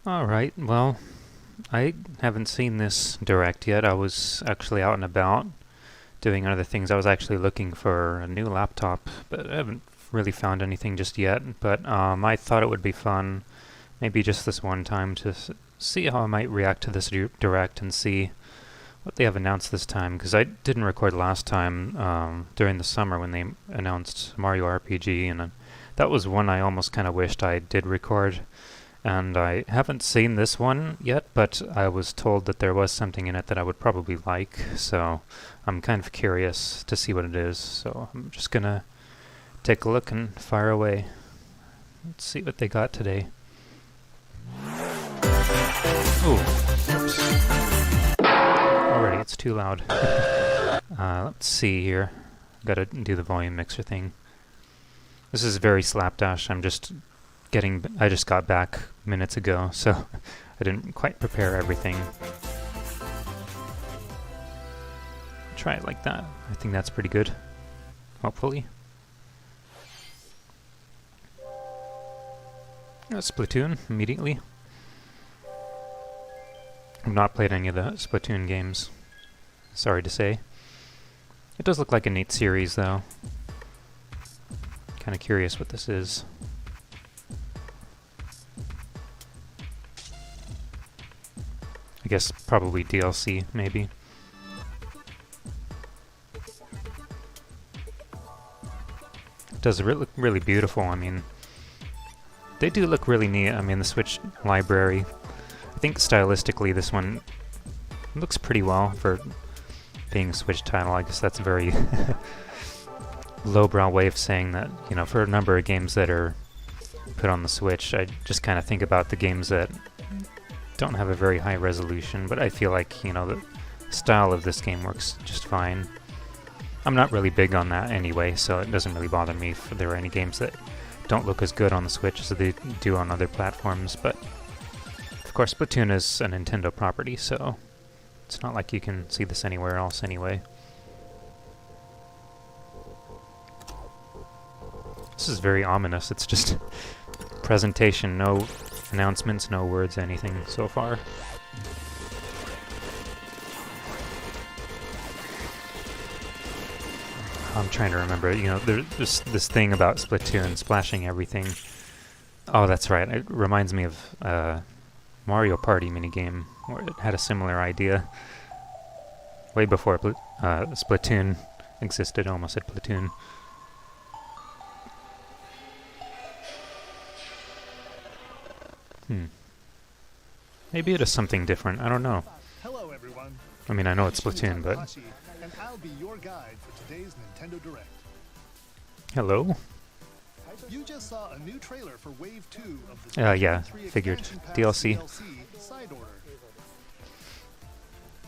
Alright, well, I haven't seen this direct yet. I was actually out and about doing other things. I was actually looking for a new laptop, but I haven't really found anything just yet. But I thought it would be fun, maybe just this one time, to see how I might react to this direct and see what they have announced this time. Because I didn't record last time during the summer when they announced Mario RPG, and that was one I almost kind of wished I did record. And I haven't seen this one yet, but I was told that there was something in it that I would probably like, so I'm kind of curious to see what it is. So I'm just gonna take a look and fire away. Let's see what they got today. Ooh, oops. Already, it's too loud. Let's see here. Gotta do the volume mixer thing. This is very slapdash. I just got back minutes ago, so I didn't quite prepare everything. Try it like that. I think that's pretty good. Hopefully. Splatoon, immediately. I've not played any of the Splatoon games, sorry to say. It does look like a neat series, though. Kinda curious what this is. I guess probably DLC, maybe. It does look really beautiful. I mean, they do look really neat. I mean, the Switch library. I think stylistically this one looks pretty well for being a Switch title. I guess that's a very lowbrow way of saying that, you know, for a number of games that are put on the Switch, I just kind of think about the games that don't have a very high resolution, but I feel like, you know, the style of this game works just fine. I'm not really big on that anyway, so it doesn't really bother me if there are any games that don't look as good on the Switch as they do on other platforms, but of course Splatoon is a Nintendo property, so it's not like you can see this anywhere else anyway. This is very ominous. It's just presentation, no announcements, no words, anything so far. I'm trying to remember, you know, there's this thing about Splatoon splashing everything. Oh, that's right. It reminds me of Mario Party minigame, where it had a similar idea. Way before Splatoon existed, I almost said Platoon. Maybe it is something different. I don't know. Hello, everyone. I mean, I know it's Splatoon, but... And I'll be your guide for today's Nintendo Direct. Hello? You just saw a new trailer for Wave 2 of the Yeah, figured. DLC. Side Order.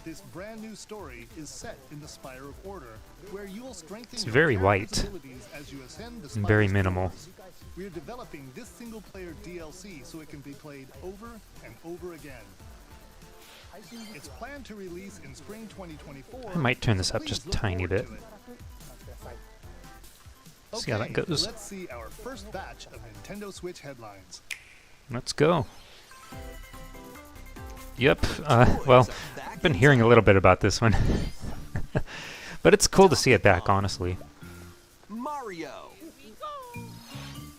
This brand new story is set in the Spire of Order, where you will strengthen It's your very character's white. abilities as you ascend the And very Spire's minimal. doors. We are developing this single-player DLC so it can be played over and over again. It's planned to release in spring 2024. I might turn this up Please just a look tiny forward bit. to it. See how that goes. Let's see our first batch of Nintendo Switch headlines. Let's go. Yep, well, I've been hearing a little bit about this one. But it's cool to see it back, honestly. Mario.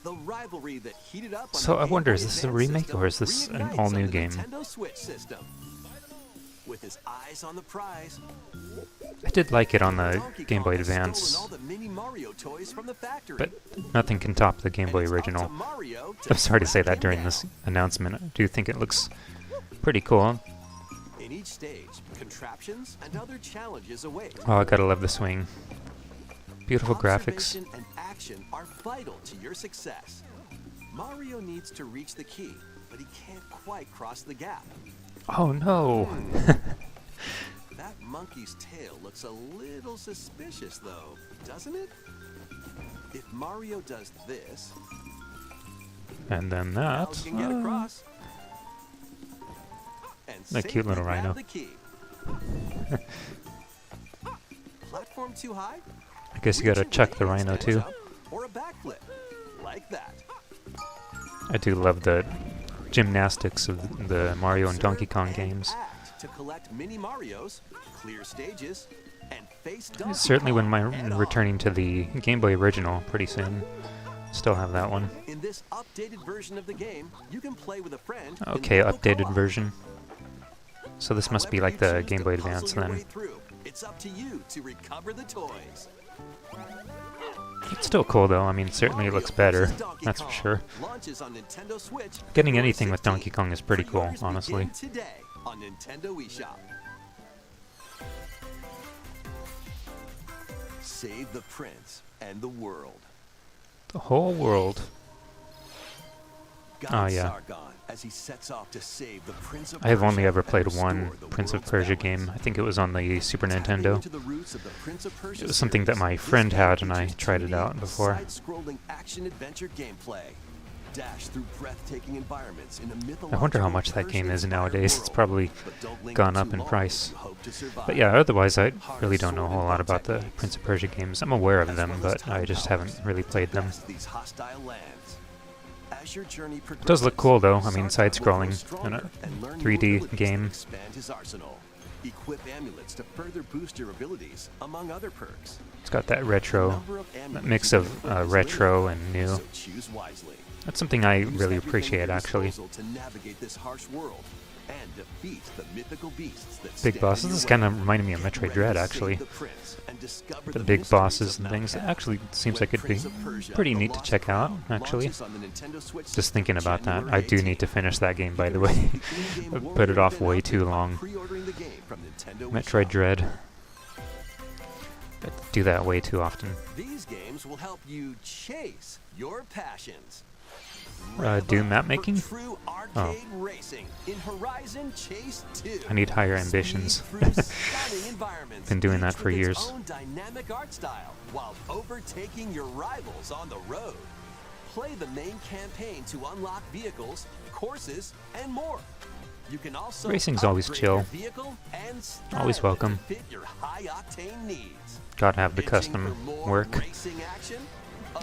The rivalry that heated up on So the I wonder, Game is Boy this a Advance remake system or is this an reignites all-new on the game? Nintendo Switch system. With his eyes on the prize, I did like it on the Donkey Game Boy Kong has stolen Advance, all the mini Mario toys from the factory. but nothing can top the Game And Boy it's up original. to Mario to I'm sorry to say track that him during down. this announcement. I do think it looks pretty cool. In each stage, contraptions and other challenges await. Oh, I gotta love the swing. Beautiful graphics. Observation and action are vital to your success. Mario needs to reach the key, but he can't quite cross the gap. Oh no! That monkey's tail looks a little suspicious, though, doesn't it? If Mario does this, And then Bowser that. can get across. And That cute little safely grab rhino. the key. Platform too high? I guess you Reach gotta it chuck with the a rhino handstand too. jump Or a backflip, like that. I do love the gymnastics of the Mario and Donkey Kong games. To collect mini Marios, clear stages, and face Donkey Certainly when Kong returning to the Game Boy original pretty soon. Still have that one. In this updated version of the game, you can play with a friend. Okay, updated version. So this must be like the Game Boy Advance then. It's up to you to recover the toys. It's still cool though. I mean, certainly it looks better. That's for sure. Getting anything with Donkey Kong is pretty cool, honestly. Today on Nintendo eShop. Save the prince and the world. The whole world. Oh yeah. As he sets off to save the Prince of I have only Persia ever played and one restore the Prince of world's Persia balance. game. I think it was on the Super Tapping Nintendo. into the roots of the Prince of Persia It was something that my series, friend this had game and I features tried it 2D out before. Side-scrolling action-adventure gameplay. Dash through breathtaking environments in a I wonder how mythological much that game is Persian-inspired nowadays. It's world. probably But don't linger gone up too in long price. if you hope to survive. But yeah, otherwise I really don't know a Hard whole lot about the techniques. Prince of Persia games. I'm aware of As them, well as but time I just powers haven't really played them. best these hostile lands. As your journey It does look cool though. I mean, Sargon will grow side-scrolling in a stronger and learn 3D new abilities to game. expand his arsenal. Equip amulets to further boost your abilities, among other perks. It's got that The retro, number of that amulets mix you of can equip is retro limited, and new. so choose wisely. That's something I Use really everything appreciate at your actually. disposal to navigate this harsh world and defeat the mythical beasts that Big stand in bosses. your This way. kind of reminded me of Get Metroid ready Dread to actually. save the prince and discover The the big mysteries bosses of and things. It Mount actually seems when like it'd be Prince of Persia, pretty The neat to Lost check out, Crown actually. launches on the Nintendo Switch Just thinking about that. January I do need to 18th. finish that game, by You the can way. receive the in-game I put Warrior it off event way outfit too by long. pre-ordering the game from Nintendo Metroid eShop. Dread. I do that way too often. These games will help you chase your passions. Doom map For making? true arcade racing in Horizon Chase 2. I need higher ambitions. Speed through stunning environments, Been doing that each for with its years. own dynamic art style, while overtaking your rivals on the road. Play the main campaign to unlock vehicles, courses, and more. You can also Racing's always upgrade chill. your vehicle and style Always it welcome. to fit your high-octane needs. Gotta have the Itching custom for more work. racing action?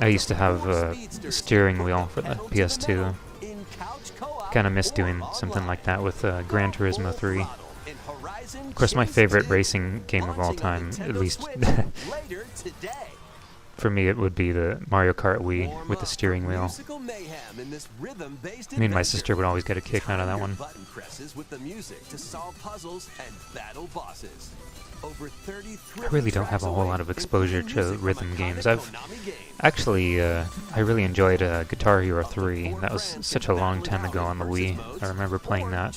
I used to have a Speedsters steering put wheel the for the pedal to the PS2. metal in couch co-op Kind of miss or doing something online. like that with Gran Go Turismo full 3. throttle in Horizon Of course, my Chase favorite 2, racing game of all launching on time, at Nintendo least Switch later today. for me, it would be the Mario Kart Wii Warm with the up steering for wheel. musical mayhem in this rhythm-based Me and my adventure. sister would always get a kick out of that Time your one. button presses with the music to solve puzzles and battle bosses. Over 30 I really don't have a whole lot of exposure to rhythm games. Actually, I really enjoyed Guitar Hero 3. That was such a long time ago on the Wii. I remember playing that.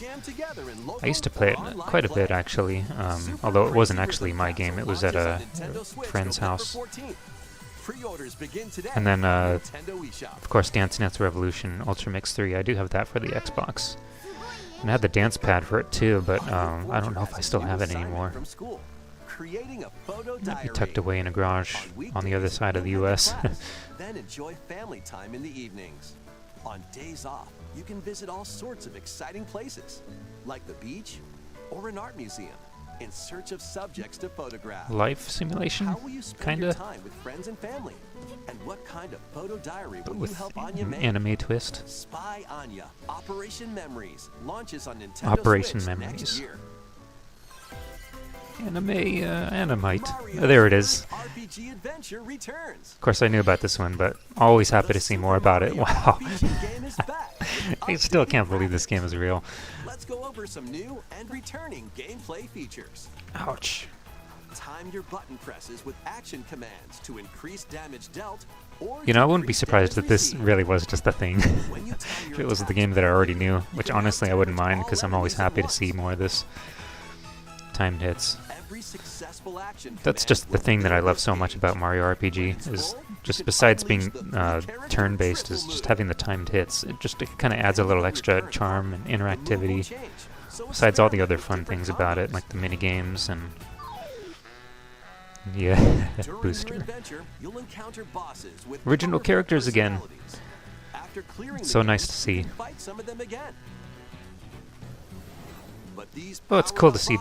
I used to play it quite a bit, actually, although it wasn't actually my game. It was at a friend's house. And then, of course, Dance Dance Revolution Ultra Mix 3. I do have that for the Xbox. And I had the dance pad for it too, but I don't know if I still have it anymore. Might be tucked away in a garage on the other side of the US. Then enjoy family time in the evenings. On days off, you can visit all sorts of exciting places, like the beach or an art museum, in search of subjects to photograph. Life simulation, How will you spend your kinda, time with friends and family? And what kind of photo diary but will you with help Anya an make? anime twist. Spy Anya Operation Memories launches on Nintendo Operation Switch Memories. next year. Animite. Mario Oh, there it is. RPG Adventure returns. Of course, I knew about this one, but always happy to see more about it. Mario Wow. RPG game is back. I still can't believe this game is real. Let's go over some new and returning gameplay features. Ouch. Time your button presses with action commands to increase damage dealt or You know, I wouldn't be decrease surprised if damage this received. really was just a thing. When you time If your it was the attacks game that I with already action, knew, you which can honestly I wouldn't activate mind because all I'm always enemies at happy to see once. more of this timed hits. Every successful action That's command just the will thing that I build love so a much stage. about Mario RPG is just besides being turn-based is just having the timed hits. It kind of adds a little extra charm and interactivity. Besides all the other fun things about it, like the mini games and yeah, booster. Original characters again. So nice to see. Oh, it's cool to see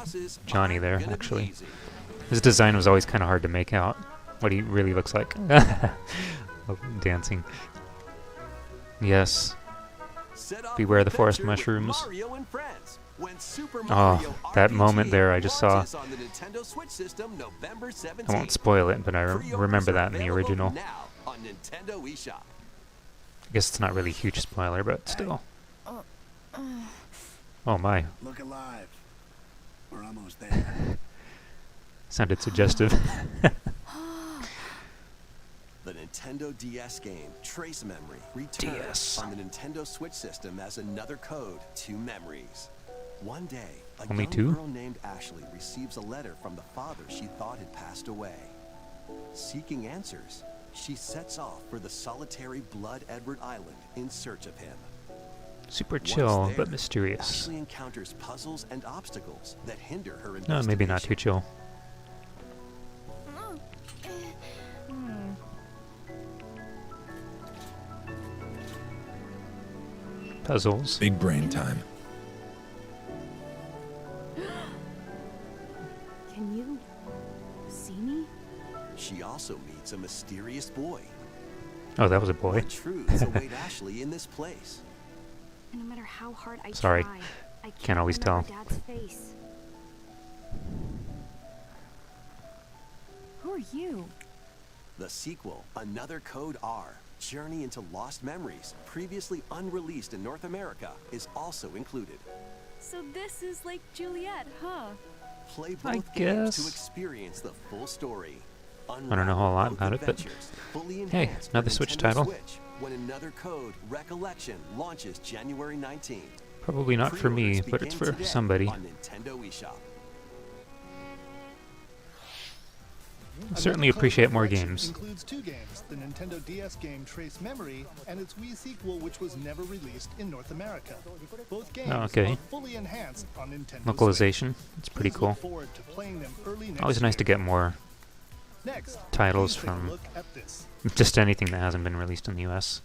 Johnny there, actually. His design was always kind of hard to make out, what he really looks like. Oh, dancing. Yes. Set off Beware an the forest adventure with mushrooms. Mario and Friends. When Super Oh, Mario that RPG moment there I just saw. launches on the Nintendo Switch system November 17th. I won't spoil it, but I Pre-orders remember are that in the available original. now on Nintendo eShop. I guess it's not really a huge spoiler, but still. Oh my, Look alive. We're almost there. sounded suggestive. The Nintendo DS game Trace Memory returns DS. on the Nintendo Switch system as another code to memories. One day, a Only young two? girl named Ashley receives a letter from the father she thought had passed away. Seeking answers, she sets off for the solitary Blood Edward Island in search of him. Super Once chill, there, but mysterious. Ashley encounters puzzles and obstacles that hinder her No, investigation. maybe not too chill. Puzzles. Big brain time. Can you see me? She also meets a mysterious boy. Oh, that was a boy. What truths await Ashley in this place? And no matter how hard I Sorry. try, I Can't always remember tell. Dad's face. Who are you? The sequel, Another Code R, Journey into Lost Memories, previously unreleased in North America, is also included. So this is Lake Juliet, huh? Play I both games to guess. experience the full story. I don't know a whole lot about it, but hey, another Switch title. Switch, when Another Code Recollection launches January 19th. Probably not for me, Pre-orders but it's begin for today somebody. on Nintendo eShop. I certainly appreciate more Collection games. Includes two games: the Nintendo DS game Trace Memory and its Wii sequel, which was never released in North America. Both games okay. are fully enhanced on Nintendo Localization. It's pretty Switch. Please cool. look forward to playing them early next Always nice to year. get more Next, titles please take a from look at this. just anything that hasn't been released in the US.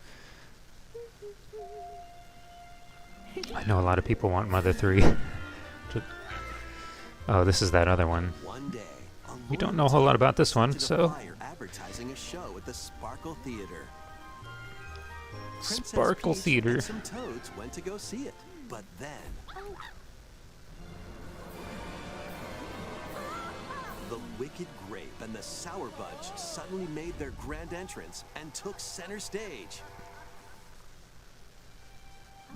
I know a lot of people want Mother 3. Oh, this is that other one. One day, We don't know a whole lot about this one, presented a so... flyer advertising a show at the Sparkle Theater. Princess Sparkle Peach Theater. and some toads went to go see it, but then the Wicked Grape and the Sour Bunch suddenly made their grand entrance and took center stage.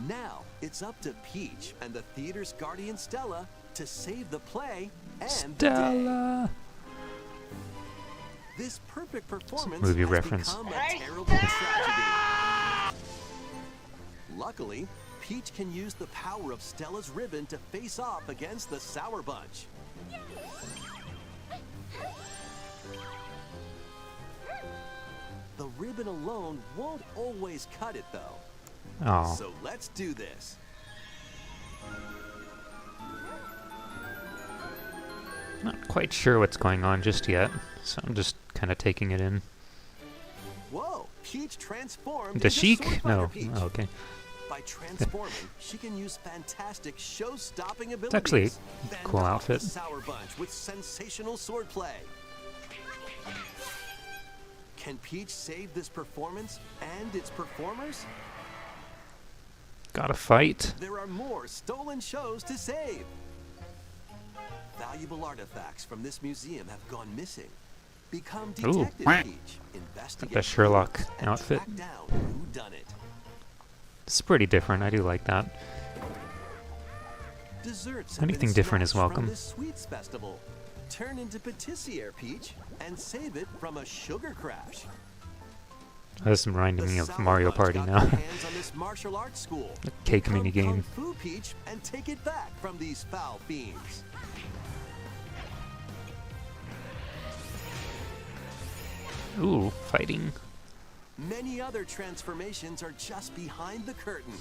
Now it's up to Peach and the theater's guardian Stella to save the play and the day. Stella! This perfect performance movie has reference. become a terrible tragedy. Luckily, Peach can use the power of Stella's ribbon to face off against the Sour Bunch. The ribbon alone won't always cut it, though. Oh, So let's do this. not quite sure what's going on just yet, so I'm just kind of taking it in. Whoa! Peach transformed The into Sheik? Sword No. Fighter Peach. Oh, okay. By transforming, she can use fantastic show-stopping abilities. It's actually a Fend cool off outfit. The Sour Bunch with sensational swordplay. Can Peach save this performance and its performers? Gotta fight. There are more stolen shows to save. Valuable artifacts from this museum have gone missing. Become Ooh. Detective Peach, investigate the Sherlock clues, and outfit. track down who done it. It's pretty different. I do like that. Desserts have Anything been different is snatched welcome. From this sweets festival. Turn into patissiere Peach and save it from a sugar crash. This is reminding The me of Sour Mario Bunch Party got now. their hands on this martial arts school. The cake Become minigame. Kung Fu Peach and take it back from these foul fiends. Ooh, fighting. Many other transformations are just behind the curtain.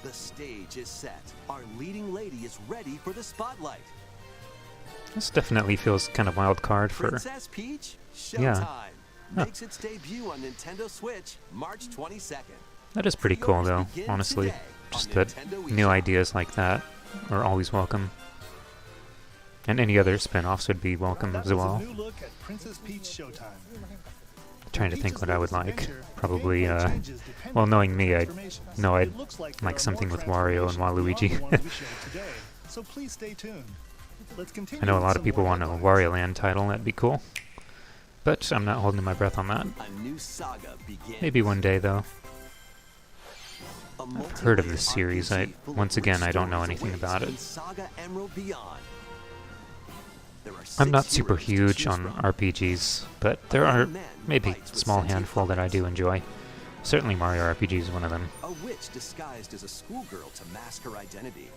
The stage is set. Our leading lady is ready for the spotlight. This definitely feels kind of wild card for... Princess Peach, Showtime. Yeah. Huh. Makes its debut on Nintendo Switch March 22nd. That is pretty cool, though, Pre-orders begin honestly. today Just on that Nintendo new eShop. ideas like that are always welcome. And any other spin-offs would be welcome That as was well. a new look at Princess Peach Showtime. trying to think what I would like. Probably, well, knowing me, I know I'd like something with Wario and Waluigi. So please stay tuned. Let's I continue know a with lot some of people more want a headlines. Wario Land title, that'd be cool. But I'm not holding my breath on that. A new saga begins. Maybe one day, though. A I've heard of this multiplayer series. RPG full of Once again, rich I don't know stories anything awaits about in it. Saga Emerald Beyond. There are I'm 6 not super heroes to huge choose on from. RPGs, but there are maybe a small handful that I do enjoy. Certainly Mario RPG is one of them. A witch disguised as a schoolgirl to mask her identity.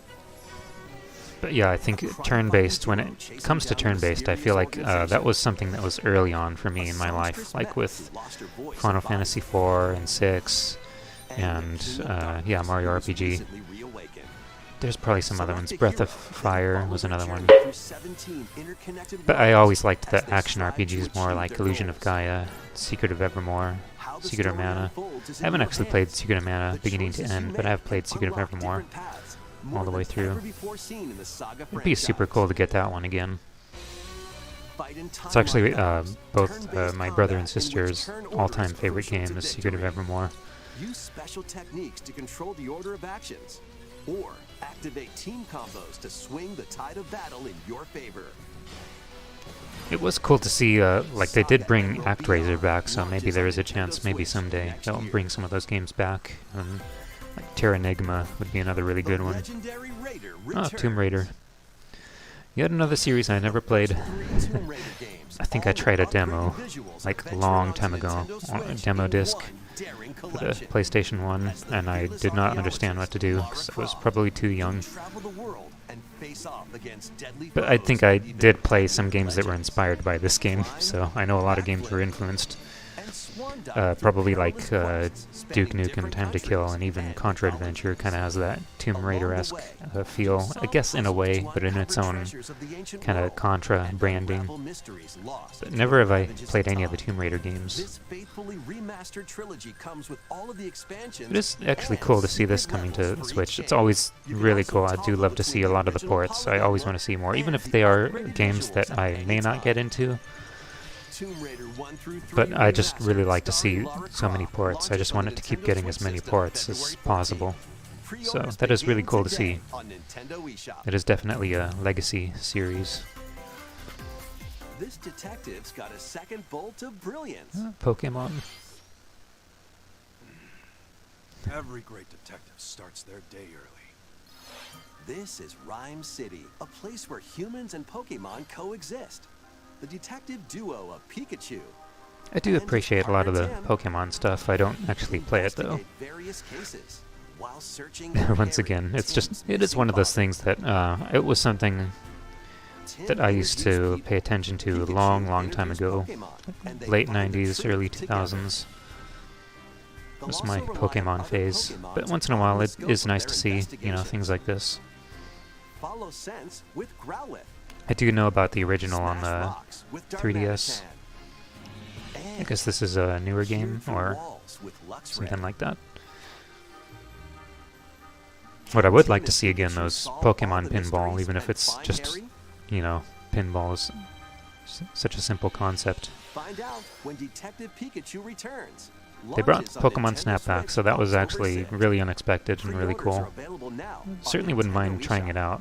But yeah, I think turn-based, when it comes to turn-based, I feel like that was something that was early on for me in my life, like with Final Fantasy IV and 6, and yeah, Mario RPG. There's probably some other ones. Breath of Fire was another one. But I always liked the action RPGs more, like Illusion of Gaia, Secret of Evermore, Secret of Mana. I haven't actually played Secret of Mana beginning to end, but I have played Secret of Evermore all the way through. It'd be super cool to get that one again. It's actually both my brother and sister's all-time favorite game is Secret of Evermore. Use special techniques to control the order of actions, or activate team combos to swing the tide of battle in your favor. It was cool to see, like they did bring ActRaiser back, so maybe there is a chance, maybe someday, they'll bring some of those games back. Like Terra Enigma would be another really good one. Legendary Raider Oh, Tomb Raider. Yet another series I never played. I think I tried a demo, like a long time ago, on a demo disc for the PlayStation 1, and I did not understand what to do, because I was probably too young. But I think I did play some games that were inspired by this game, so I know a lot of games were influenced. Probably like Duke Nukem Time to Kill, and even Contra Adventure kind of has that Tomb Raider-esque feel, I guess in a way, but in its own kind of Contra branding. But never have I played any of the Tomb Raider games. It is actually cool to see this coming to the Switch. It's always really cool. I do love to see a lot of the ports. I always want to see more, even if they are games that I may not get into. But I just really like to see so many ports. I just want it to keep getting as many ports as possible. So that is really cool to see. It is definitely a legacy series. This detective's got a second bolt of brilliance. Pokemon. Every great detective starts their day early. This is Rhyme City, a place where humans and Pokemon coexist. The detective duo of Pikachu. I do appreciate a lot of the Pokemon stuff. I don't actually play it though. Once again, it is one of those things that it was something that I used to pay attention to a long time ago. Late 90s, early 2000s. It was my Pokemon phase. But once in a while it is nice to see, things like this. Follow Sense with Growlithe. I do know about the original on the 3DS. I guess this is a newer game, or something like that. What I would like to see again, those Pokemon pinball, even if it's just, pinball is such a simple concept. Find out when Detective Pikachu returns. They brought Pokemon Snap back, so that was actually really unexpected and really cool. Certainly wouldn't mind trying it out.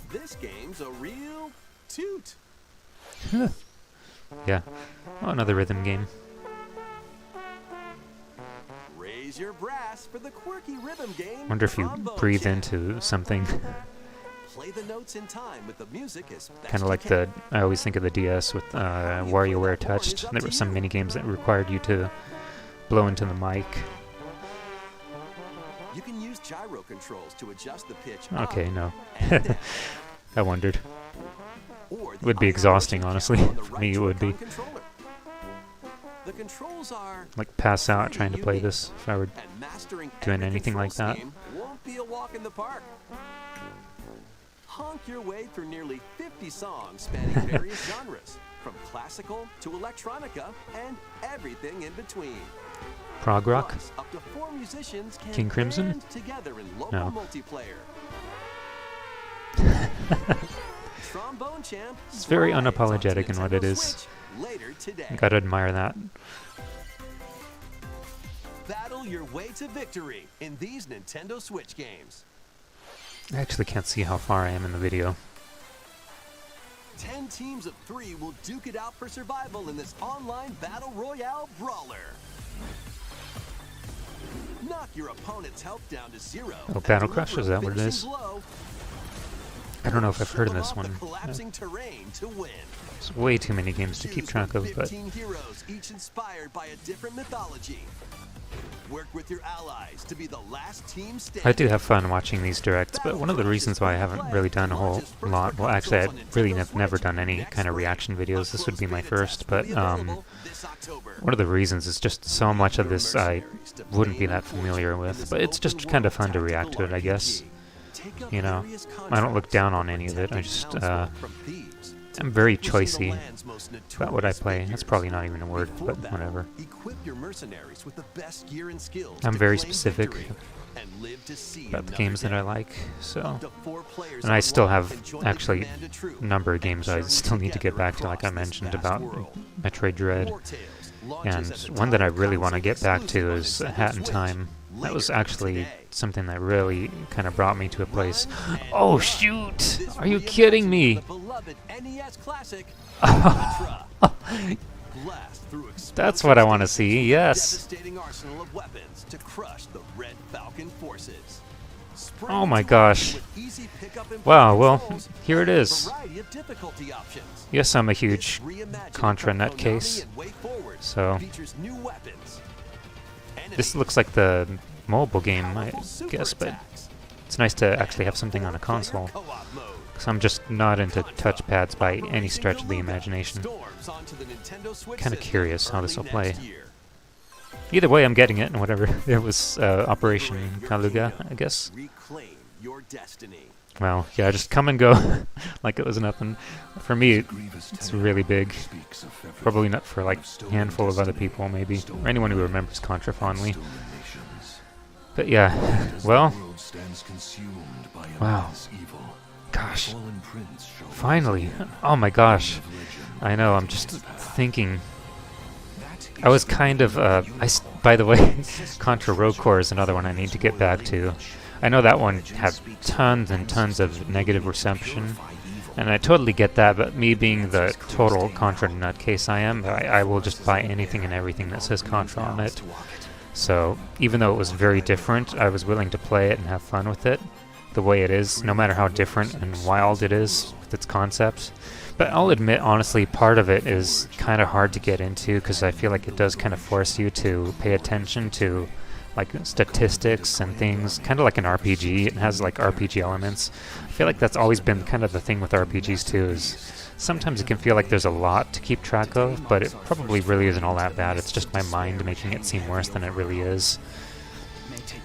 This game's a real toot. Yeah. Oh, another rhythm game. Raise your brass for the quirky rhythm game. Wonder if you breathe into something. Play the notes in time with the music as Kind of like I always think of the DS with WarioWare Touched. There were some mini games that required you to blow into the mic. You can use gyro controls to adjust the pitch. Okay, no. I wondered. It would be exhausting, honestly. For me, it would be. The controls are Like pass out trying to play this if I were doing anything like that. Won't be a walk in the park. Honk your way through nearly 50 songs spanning various genres, from classical to electronica and everything in between. Prog rock? Plus, up to 4 musicians can King Crimson? band together in local No. multiplayer. Trombone champ. It's very rides onto unapologetic in what it Nintendo is. Switch later today. Gotta admire that. Battle your way to victory in these Nintendo Switch games. I actually can't see how far I am in the video. 10 teams of 3 will duke it out for survival in this online battle royale brawler. Knock your opponent's health down to 0. Oh, Battle and Crush, deliver is a that what it finishing is? blow. I don't know if I've heard of Shovel this off the one. collapsing terrain to win. There's way too many games to keep Choose track from of, but 15 heroes, each inspired by a different mythology. Work with your allies to be the last team standing. I do have fun watching these directs, but one of the reasons why I haven't really done a whole lot, well actually I really have never done any kind of reaction videos, this would be my first, but one of the reasons is just so much of this I wouldn't be that familiar with, but it's just kind of fun to react to it, I guess. You know, I don't look down on any of it, I just, I'm very choicey about what I play. That's probably not even a word, but whatever. I'm very specific about the games that I like, so... And I still have, actually, a number of games I still need to get back to, like I mentioned about Metroid Dread. And one that I really want to get back to is Hat in Time. That was actually something that really kind of brought me to a place. Oh shoot! Are you kidding me? That's what I want to see, yes! Oh my gosh. Wow, well, here it is. Yes, I'm a huge Contra nutcase. So, this looks like the mobile game, I guess, but it's nice to actually have something on a console. Because I'm just not into touchpads by any stretch of the imagination. Kind of curious how this will play. Either way, I'm getting it, and whatever. It was Operation Kaluga, I guess. Well, yeah, just come and go like it was nothing. For me, it's really big. Probably not for like a handful of other people, maybe. Or anyone who remembers Contra fondly. But yeah, well. Wow. Gosh. Finally. Oh my gosh. I know, I'm just thinking. I was kind of, by the way, Contra Rogue Core is another one I need to get back to. I know that one had tons and tons of negative reception, and I totally get that, but me being the total Contra nutcase I am, I will just buy anything and everything that says Contra on it. So, even though it was very different, I was willing to play it and have fun with it, the way it is, no matter how different and wild it is with its concepts. But I'll admit, honestly, part of it is kind of hard to get into, because I feel like it does kind of force you to pay attention to like statistics and things, kind of like an RPG. It has like RPG elements. I feel like that's always been kind of the thing with RPGs too, is sometimes it can feel like there's a lot to keep track of, but it probably really isn't all that bad. It's just my mind making it seem worse than it really is.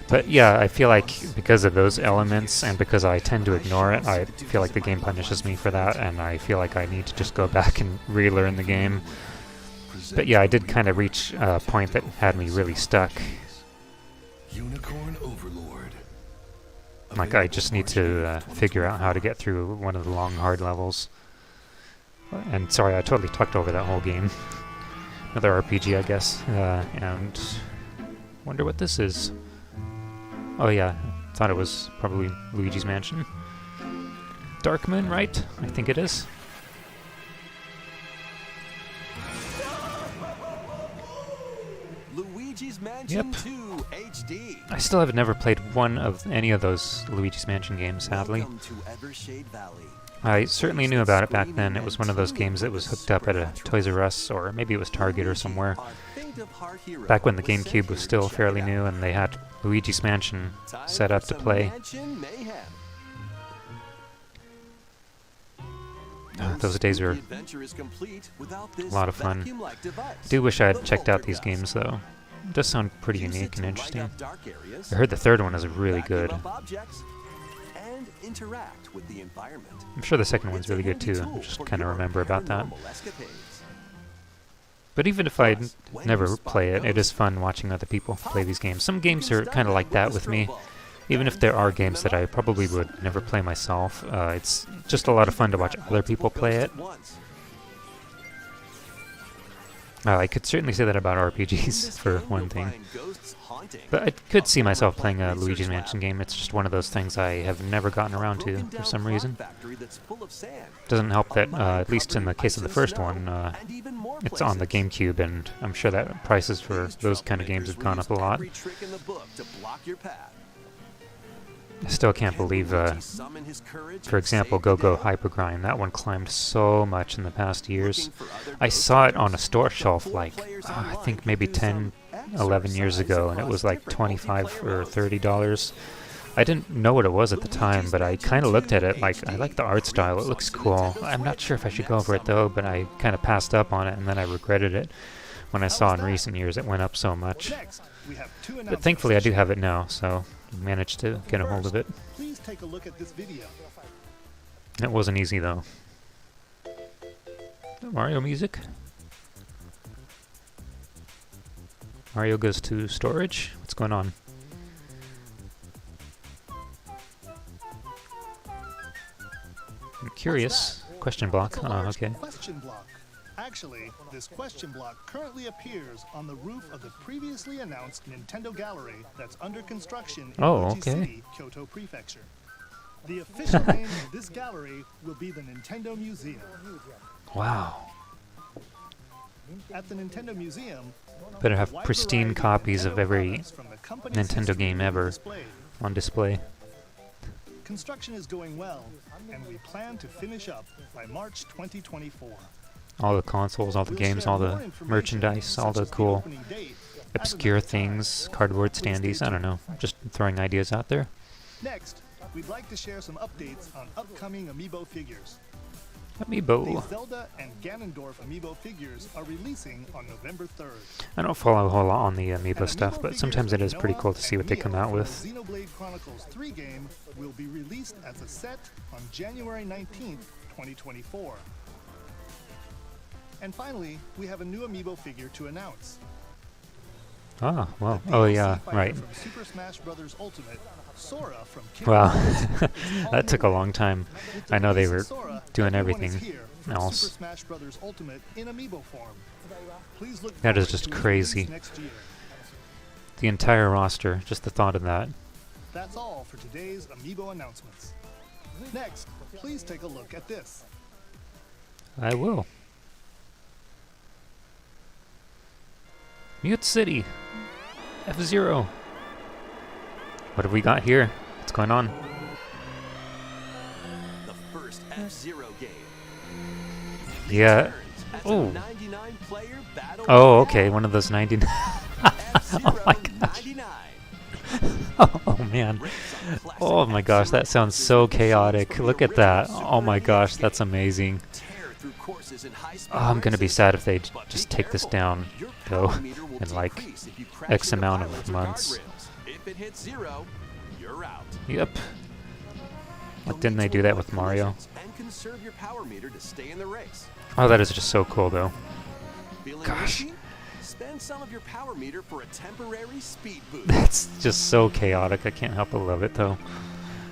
But yeah, I feel like because of those elements, and because I tend to ignore it, I feel like the game punishes me for that, and I feel like I need to just go back and relearn the game. But yeah, I did kind of reach a point that had me really stuck. Unicorn Overlord. Like, I just need to figure out how to get through one of the long, hard levels. And sorry, I totally talked over that whole game. Another RPG, I guess. And wonder what this is. Oh yeah, thought it was probably Luigi's Mansion. Darkman, right? I think it is. Luigi's Mansion 2 HD. I still have never played one of any of those Luigi's Mansion games, sadly. Welcome to Evershade Valley. I certainly knew about it back then. It was one of those games that was hooked up at a Toys R Us, or maybe it was Target or somewhere. Back when the GameCube was still fairly new and they had Luigi's Mansion set up to play. Those days were a lot of fun. I do wish I had checked out these games though. It does sound pretty unique and interesting. I heard the third one is really good. I'm sure the second one's really good too. I just kind of remember about that. But even if I never play it, it is fun watching other people play these games. Some games are kind of like that with me. Even if there are games that I probably would never play myself, it's just a lot of fun to watch other people play it. I could certainly say that about RPGs, for one thing. But I could see myself playing a Luigi's Mansion game. It's just one of those things I have never gotten around to, for some reason. Doesn't help that, at least in the case of the first one, it's on the GameCube, and I'm sure that prices for those kind of games have gone up a lot. I still can't believe, for example, Go-Go Hypergrind. That one climbed so much in the past years. I saw it on a store shelf like, I think maybe 10, 11 years ago, and it was like $25 or $30. I didn't know what it was at the time, but I kind of looked at it like, I like the art style, it looks cool. I'm not sure if I should go for it though, but I kind of passed up on it, and then I regretted it when I saw in recent years it went up so much. But thankfully I do have it now, so managed to get a hold of it. Please take a look at this video. It wasn't easy though. Mario music. Mario goes to storage. What's going on? I'm curious. Question block. Oh, okay. Question block. Actually, this question block currently appears on the roof of the previously announced Nintendo Gallery that's under construction in Luigi City, Kyoto Prefecture. The official name of this gallery will be the Nintendo Museum. Wow. At the Nintendo Museum, better have pristine copies of every Nintendo game ever on display. Construction is going well, and we plan to finish up by March 2024. All the consoles, all the games, all the merchandise, all the cool obscure things, cardboard standees, I don't know, just throwing ideas out there. Next, we'd like to share some updates on upcoming Amiibo figures. Amiibo. The Zelda and Ganondorf Amiibo figures are releasing on November 3rd. I don't follow a whole lot on the Amiibo stuff, but sometimes it is pretty cool to see what they come out with. The Xenoblade Chronicles 3 game will be released as a set on January 19th, 2024. And finally, we have a new Amiibo figure to announce. Ah, well, oh yeah, right. From Super Smash Bros. Ultimate, Sora from wow, that took a long time. I know they were doing everything else. Super Smash Bros. Ultimate in Amiibo form. Please look that is just crazy. The entire roster, just the thought of that. That's all for today's Amiibo announcements. Next, please take a look at this. I will. Mute City. F-Zero. What have we got here? What's going on? The first F-Zero game. Yeah. Oh. Oh, okay. One of those 99. Oh my gosh. Oh man. Oh my gosh, that sounds so chaotic. Look at that. Oh my gosh, that's amazing. Oh, I'm gonna be sad if they just take this down, though, in like X amount of months. Yep. Like, didn't they do that with Mario? Oh, that is just so cool, though. Gosh. Spend some of your power meter for a temporary speed boost. That's just so chaotic. I can't help but love it, though.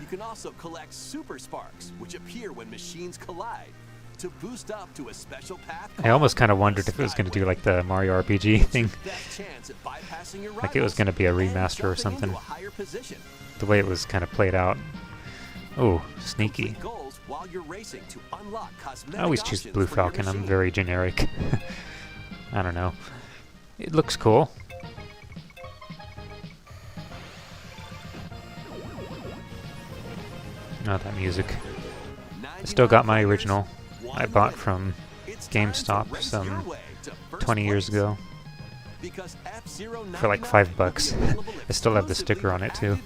You can also collect super sparks, which appear when machines collide, to boost up to a special path. I almost kind of wondered if it was going to do like the Mario RPG thing. Like it was going to be a remaster or something. The way it was kind of played out. Oh, sneaky. I always choose Blue Falcon. I'm very generic. I don't know. It looks cool. Not that music. I still got my original. I bought from GameStop some 20 years ago for like $5. I still have the sticker on it too.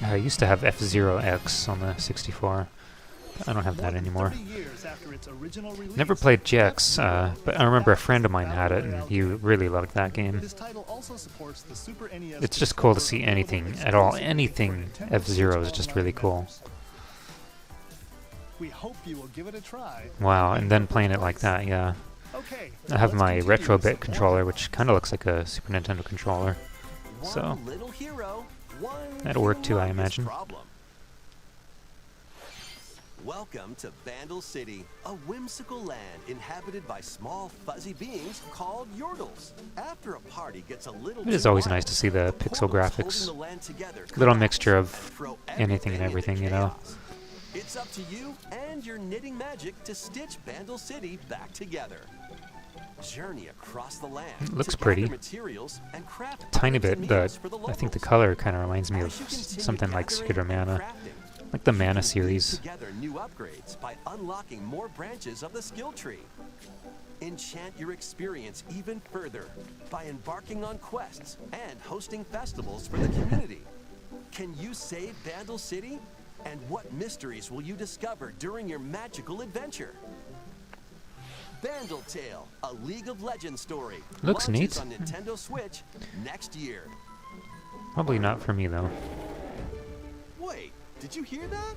I used to have F-Zero X on the 64. I don't have that anymore. Never played GX, but I remember a friend of mine had it and he really loved that game. It's just cool to see anything at all. Anything F-Zero is just really cool. We hope you will give it a try. Wow, and then playing it like that, yeah. I have my Retrobit controller, which kind of looks like a Super Nintendo controller. So One little hero, one that'll work too, I imagine. problem. Welcome to Vandal City, a whimsical land inhabited by small fuzzy beings called Yordles. After a party gets a little It is too always wild, nice to see the pixel portals holding graphics. the land together Little collapse mixture and of throw anything and everything everything, into you know. chaos. It's up to you and your knitting magic to stitch Vandal City back together. Journey across the land. It looks to gather pretty. Materials and craft Tiny items and bit, meals but for the I think the locals. color kind of reminds me of As you continue something like gathering Secret of and Mana, crafting, like the Mana you can series. weave together new upgrades by unlocking more branches of the skill tree. Enchant your experience even further by embarking on quests and hosting festivals for the community. Can you save Vandal City? And what mysteries will you discover during your magical adventure? Vandal Tale, a League of Legends story. Looks launches neat. on Nintendo Switch next year. Probably not for me though. Wait, did you hear that?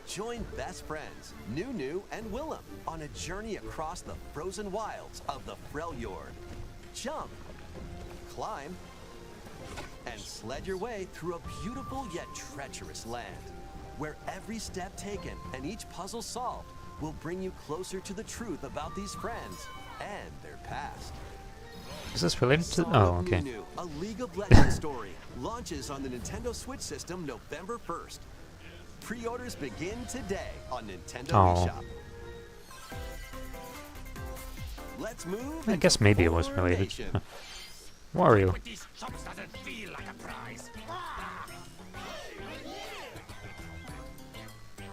Join best friends, Nunu and Willem, on a journey across the frozen wilds of the Freljord. Jump, climb, and sled your way through a beautiful yet treacherous land, where every step taken and each puzzle solved will bring you closer to the truth about these friends and their past. Is this related to? Song Oh, of okay. Nunu, a League of Legends story, launches on the Nintendo Switch system November 1st. Pre-orders begin today on Nintendo Oh. eShop. Let's move. I into guess maybe it was related. Formation. Huh. Wario.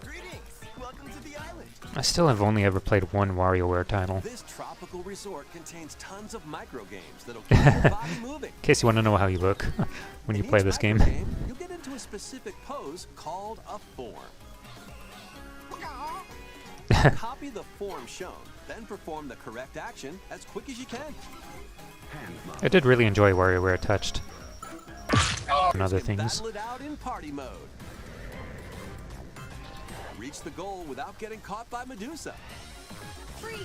Greetings. Welcome to the island. I still have only ever played one WarioWare title. This tropical resort contains tons of micro games that'll keep your body moving. In case you want to know how you look when you In play each this micro game. you'll get into a specific pose called a form. Copy the form shown, then perform the correct action as quick as you can. I did really enjoy WarioWare Touched and other You can things. battle it out in party mode. Reach the goal without getting caught by Medusa. Freeze!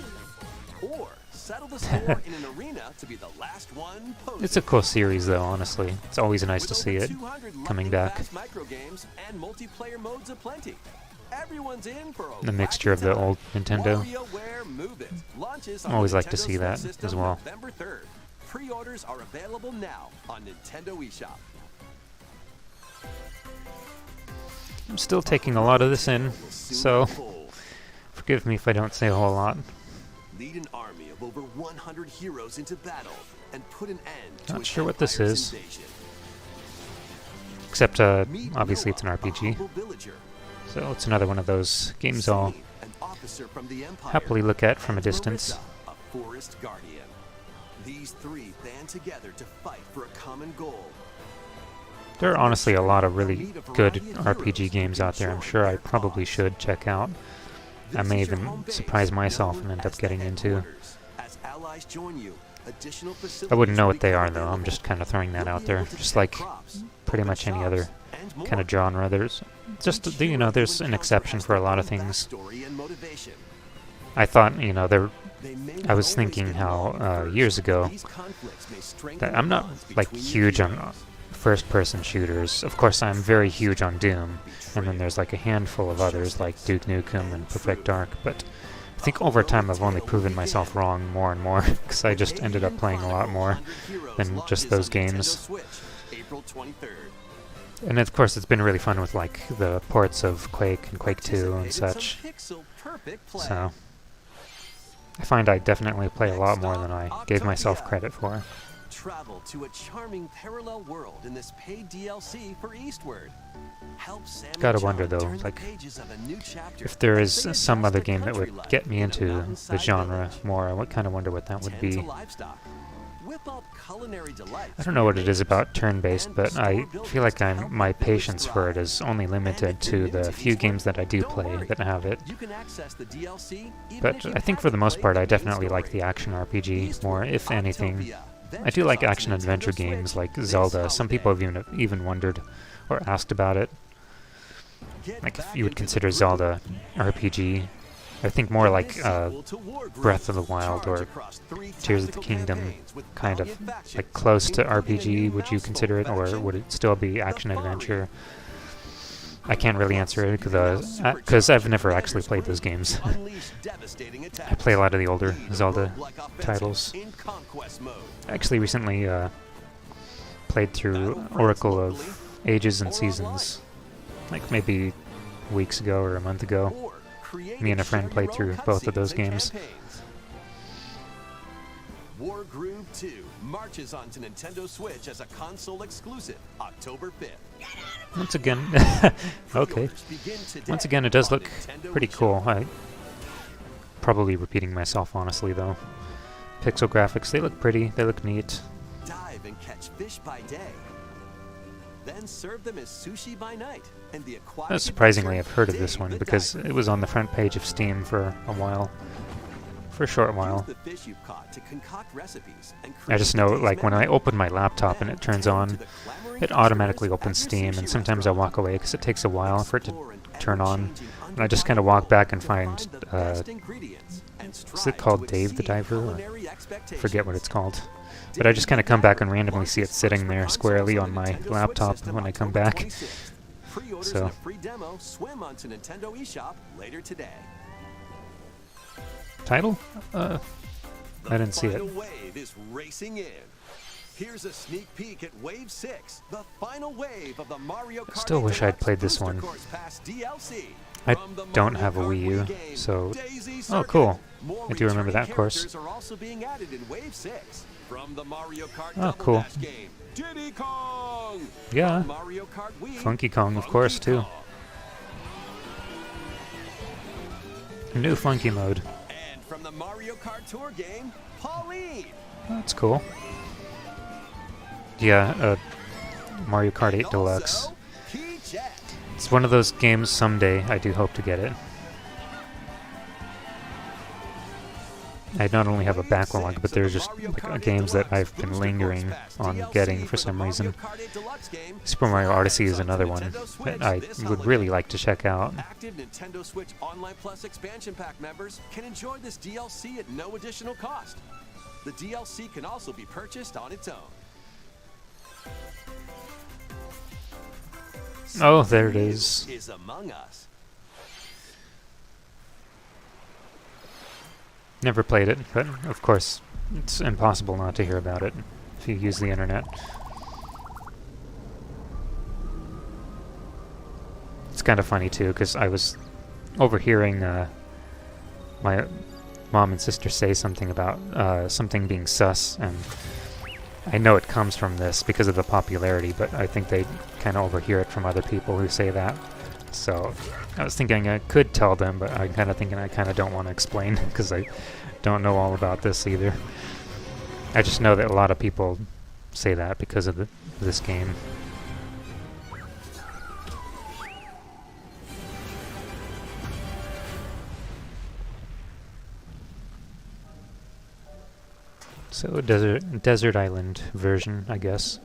Or settle the score in an arena to be the last one posted. It's a cool series though, honestly. It's always nice With to see over it 200 coming lightning back. fast micro games and multiplayer modes aplenty. Everyone's in for a The mixture of the wacky time. old Nintendo. WarioWare Move It launches on Always the like to Nintendo see that Switch as system well. November 3rd. Pre-orders are available now on Nintendo eShop. I'm still taking a lot of this in, Will soon so unfold. forgive me if I don't say a whole lot. Lead an army of over 100 heroes into battle and put an end to Not its sure what this empire's is. invasion. Except, Meet obviously it's an Noah, a RPG, humble villager. so it's another one of those games I'll Sane, an officer from the Empire, happily look at from a and distance. Marissa, a forest guardian. These three band together to fight for a common goal. There are honestly a lot of really good RPG games out there I'm sure I probably should check out. I This may is your even home base, surprise myself known and end up as the getting into. headquarters. As allies join you, additional I wouldn't know facilities what they will are become though, I'm available. just kind of throwing that You'll out be there, able to just plant like crops, pretty open much any shops, other and more. kind of genre. There's just, Each you know, hero there's you an encounter exception has for a their lot of own things. backstory and motivation. I thought, you know, They may I not was always thinking get how along at first, years but ago these conflicts may strengthen that the I'm not bonds like between huge your on heroes. first-person shooters. Of course, I'm very huge on Doom, and then there's like a handful of others like Duke Nukem and Perfect Dark, but I think over time I've only proven myself wrong more and more, because I just ended up playing a lot more than just those games. April 23rd. And of course it's been really fun with like the ports of Quake and Quake 2 and Anticipate such, some pixel-perfect play. so I find I definitely play a lot more than I gave myself credit for. Travel to a charming parallel world in this paid DLC for Eastward. Help Sam and Gotta John wonder though, turn the like, pages of a new chapter if there as is they some adjust other to game that country would life get me in a into the mountainside genre village. more, I would kind of wonder what that would Tend be. to livestock. Whip up culinary delights I for don't know your what it is neighbors about turn-based, and but restore I buildings feel like to help my your village patience for it thrive. is only And limited if you're to new the to few Eastward, games that I do don't play worry. that have it. You can access the DLC even But if you I think for the haven't most played part the I main definitely like story. the action RPG more, Eastward, if anything. Octopia, I do like Ventures on action Nintendo adventure Switch games like this Zelda. Some people holiday. have even wondered or asked about it, Get like if back you would into the consider groove. Zelda RPG. I think more like Sequel to War Group. Breath of the Wild Charge or across 3 Tears of the tactical Kingdom, campaigns with kind of valiant factions, like close to including a RPG. new Would you mouse consider it, or faction, would it still be action the adventure? Furry. I can't really answer it because I've never actually played those games. I play a lot of the older Zelda titles. I actually recently played through Oracle of Ages and Seasons, like maybe weeks ago or a month ago. Me and a friend played through both of those games. War Groove 2 marches onto Nintendo Switch as a console exclusive October 5th. Once again, okay. Once again, it does look pretty cool. I probably repeating myself, honestly, though. Pixel graphics, they look pretty. They look neat. Dive and catch fish by day, then serve them as sushi by night. And the aquatic Surprisingly, I've adventure heard of this Dave one the because Diver. it was on the front page of Steam for a while. For a short while. Use the fish you've caught to concoct recipes and I just know, create a like, when I menu. open my laptop and Then it turns tend on, to the clamoring it automatically customers opens at your Steam, sushi and sometimes I restaurant. walk away because it takes a while for it to Explore an turn on. ever-changing And I just kind of walk back and to find, the best ingredients and is strive it called to Dave the exceed Diver? Or culinary forget what expectations. it's called. But I just kind of come back and randomly see it sitting there squarely on my laptop when I come back. Pre-orders So. and a free demo swim onto Nintendo eShop later today. Title? I didn't see it. The final wave is racing in. Here's a sneak peek at Wave 6, the final wave of the Mario Kart Still wish I'd Deluxe played this Booster one. Course Pass DLC. I From the don't Mario have a Kart Wii U, game, so... Daisy Oh, Circuit. cool. More I do remember returning that course. characters are also being added in Wave 6. From the Mario Kart Oh, Double cool. Dash game, Diddy Kong. Yeah. From Mario Kart Wii, Funky Kong, of course, Funky too. Kong. New Funky mode. And from the Mario Kart Tour game, Pauline. That's cool. Yeah, Mario Kart 8 Deluxe. Also, Key Jet. It's one of those games someday I do hope to get it. I not only have a backlog, but there's just like, games that I've been lingering on getting for some reason. Super Mario Odyssey is another one that I would really like to check out. Active Nintendo Switch Online Plus expansion pack members can enjoy this DLC at no additional cost. The DLC can also be purchased on its own. Oh, there it is. Is Among Us. Never played it, but of course, it's impossible not to hear about it if you use the internet. It's kind of funny too, because I was overhearing my mom and sister say something about something being sus, and I know it comes from this because of the popularity, but I think they kind of overhear it from other people who say that. So I was thinking I could tell them, but I'm kind of thinking I kind of don't want to explain because I don't know all about this either. I just know that a lot of people say that because of this game. So a desert island version, I guess.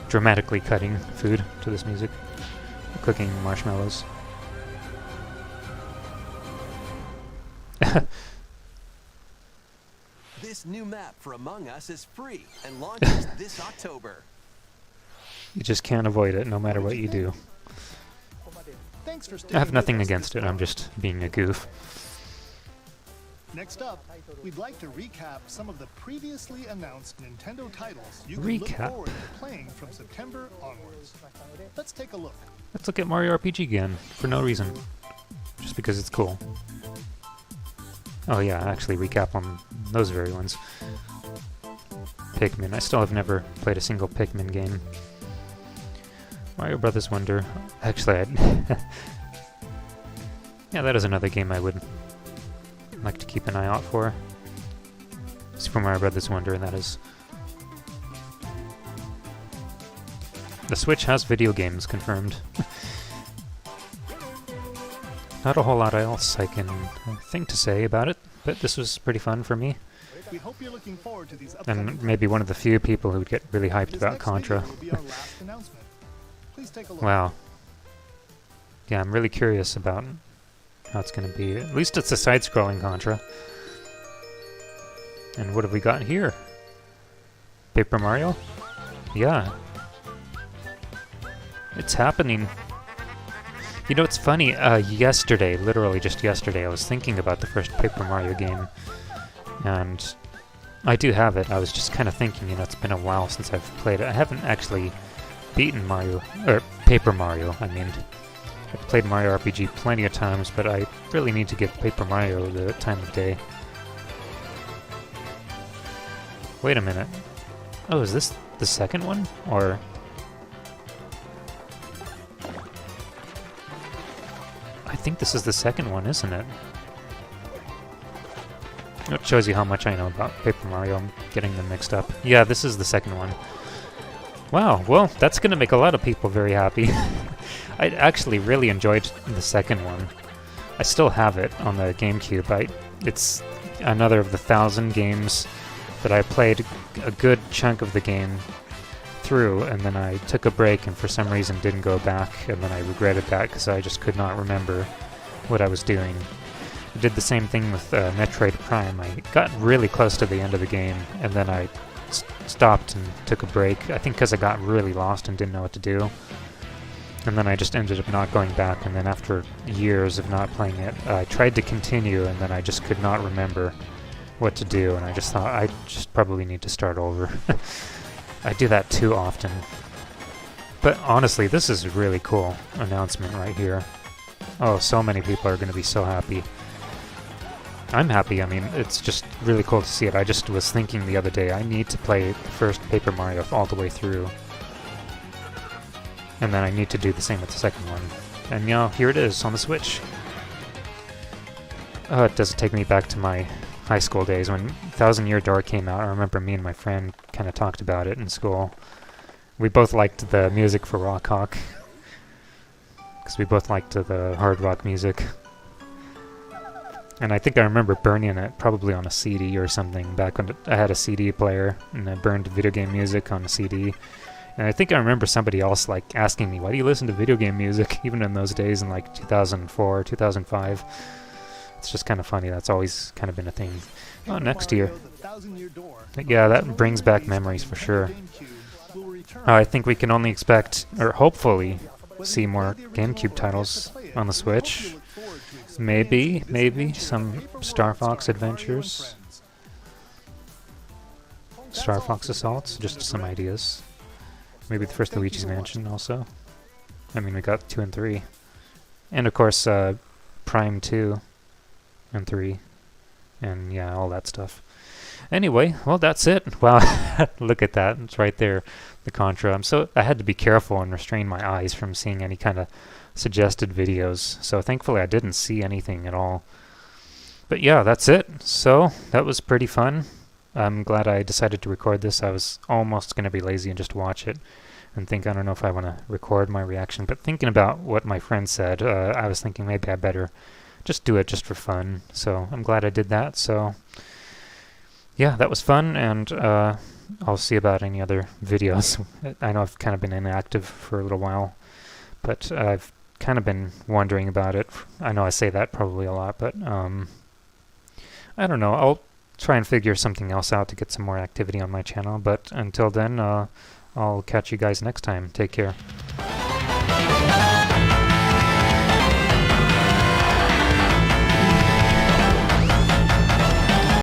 Dramatically cutting food to this music. Cooking marshmallows. This new map for Among Us is free and launches this October. You just can't avoid it no matter what you do. Thanks for I sticking have nothing with us against this it, I'm month. just being a goof. Next up, we'd like to recap some of the previously announced Nintendo titles you can Recap? look forward to playing from September onwards. Let's take a look. Let's look at Mario RPG again, for no reason. Just because it's cool. Oh yeah, actually recap on those very ones. Pikmin. I still have never played a single Pikmin game. Mario Brothers Wonder. Actually, yeah, that is another game I would like to keep an eye out for. Super Mario Brothers Wonder, and that is... The Switch has video games confirmed. Not a whole lot else I can think to say about it, but this was pretty fun for me. We hope you're looking forward to these upcoming And maybe one of the few people who would get really hyped This about next Contra. video will be our last announcement. Please take a look. Wow. Yeah, I'm really curious about how it's going to be. At least it's a side-scrolling Contra. And what have we got here? Paper Mario? Yeah. It's happening. You know, it's funny, yesterday, literally just yesterday, I was thinking about the first Paper Mario game. And I do have it. I was just kind of thinking, you know, it's been a while since I've played it. I haven't actually beaten Mario, or Paper Mario, I mean. I've played Mario RPG plenty of times, but I really need to give Paper Mario the time of day. Wait a minute. Oh, is this the second one? Or... I think this is the second one, isn't it? It shows you how much I know about Paper Mario. I'm getting them mixed up. Yeah, this is the second one. Wow, well, that's going to make a lot of people very happy. I actually really enjoyed the second one. I still have it on the GameCube. It's another of the 1,000 games that I played a good chunk of the game through, and then I took a break and for some reason didn't go back, and then I regretted that because I just could not remember what I was doing. I did the same thing with Metroid Prime. I got really close to the end of the game, and then I stopped and took a break, I think because I got really lost and didn't know what to do. And then I just ended up not going back, and then after years of not playing it, I tried to continue, and then I just could not remember what to do, and I just thought I just probably need to start over. I do that too often. But honestly, this is a really cool announcement right here. Oh, so many people are going to be so happy. I'm happy. I mean, it's just really cool to see it. I just was thinking the other day, I need to play the first Paper Mario all the way through. And then I need to do the same with the second one. And you know, here it is on the Switch. Oh, it does take me back to my high school days when Thousand Year Door came out. I remember me and my friend kind of talked about it in school. We both liked the music for Rock Hawk. Because we both liked the hard rock music. And I think I remember burning it probably on a CD or something back when I had a CD player and I burned video game music on a CD. And I think I remember somebody else like asking me, why do you listen to video game music even in those days in like 2004, 2005? It's just kind of funny. That's always kind of been a thing. Oh, next year. Yeah, that brings back memories for sure. I think we can only expect, or hopefully, see more GameCube titles on the Switch. Maybe some Star Fox Adventures. Star Fox Assaults, just some ideas. Maybe the first Luigi's Mansion also. I mean, we got 2 and 3. And of course, Prime 2 and 3. And yeah, all that stuff. Anyway, well, that's it. Wow, look at that. It's right there, the Contra. I had to be careful and restrain my eyes from seeing any kind of suggested videos. So thankfully I didn't see anything at all. But yeah, that's it. So that was pretty fun. I'm glad I decided to record this. I was almost going to be lazy and just watch it and think, I don't know if I want to record my reaction. But thinking about what my friend said, I was thinking maybe I better just do it just for fun. So I'm glad I did that. So yeah, that was fun, and I'll see about any other videos. I know I've kind of been inactive for a little while, but I've kind of been wondering about it. I know I say that probably a lot, but I don't know. I'll try and figure something else out to get some more activity on my channel, but until then, I'll catch you guys next time. Take care.